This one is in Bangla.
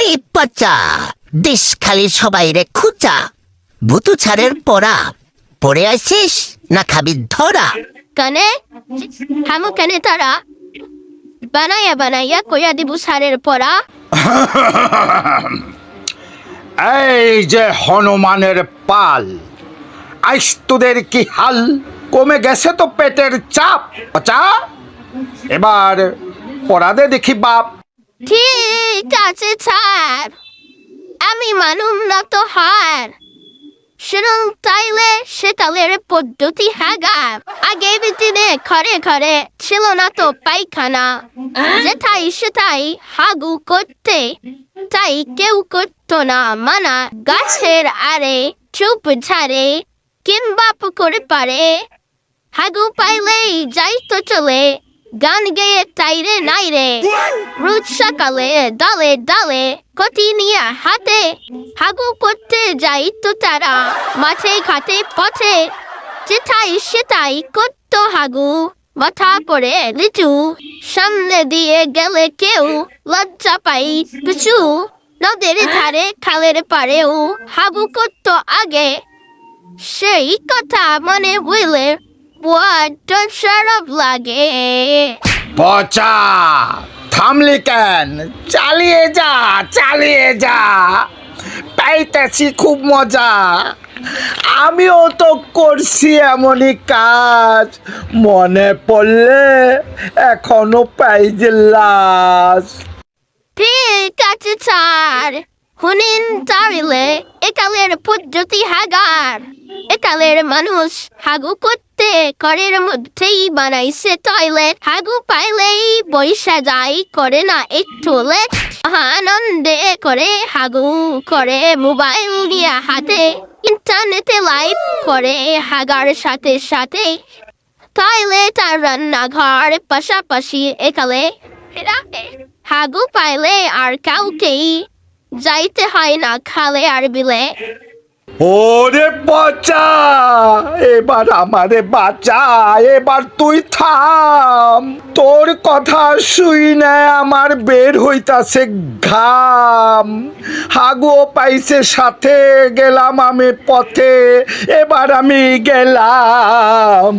এই পচা দেশ খালি সবাই রে খুচা ভুতু ছাড়ের পড়া পড়ে আসিস না খাবি ধরা কানে হামু কানে তারা বানাইয়া বানাইয়া কইয়া দিবু সারের পড়া। এই যে হনুমানের পাল, আইস তোদের কি হাল, কমে গেছে তো পেটের চাপ। আচ্ছা এবার পড়াদে দেখি বাপ। ঠিক আছে স্যার, আমি মানুম না তো হার। শুনুন তাইলে সেকালের পদ্ধতি হাগার। আগের দিনে ঘরে ঘরে ছিল না তো পায়খানা, যেটাই সেটাই হাগু করতে, তাই কেউ করতো না মানা। গাছের আরে চুপ ঝাড়ে কিংবা পুকুর পারে হাগু পাইলেই যাইতো চলে, গান গেয়ে তাইরে নাইরে। রোজ সকালে ডালে ডালে কটি নিয়ে হাতে হাগু করতে যাইতো তারা, মাঠে ঘাটে পথে যেটাই সেটাই করতো হাগু। মাথা পড়ে লিচু, সামনে দিয়ে গেলে কেউ লজ্জা পাই পিছু। নদের ধারে খালের পাড়েও হাগু করতো আগে, সেই কথা মনে হইলে বড্ড খারাপ লাগে। পচা থামলি কেন, চালিয়ে যা চালিয়ে যা, পাইতেছি খুব মজা। আমিও তো করছি এমনই কাজ, মনে পড়লে এখনো পাই যে লাশ। ঠিক আছে স্যার, শুনিন তাইলে একালের পদ্ধতি হাগার। একালের মানুষ হাগু করতে ঘরের মধ্যেই বানাইছে টয়লেট। হাগু পাইলেই বৈশা যায়, করে না একটু লেট। আনন্দে করে হাগু করে, মোবাইল নিয়ে হাতে ইন্টারনেটে লাইভ করে হাগার সাথে সাথে। টয়লেট আর রান্নাঘর পাশাপাশি একালে হাগু পাইলে আর কাউকেই যাইতে হয় না খালে আর বিলে। ওরে পচা, এবার আমারে বাঁচা, এবার তুই থাম। তোর কথা শুই না আমার বের হইতাছে ঘাম। হাগুও পাইছে সাথে, গেলাম আমি পথে, এবার আমি গেলাম।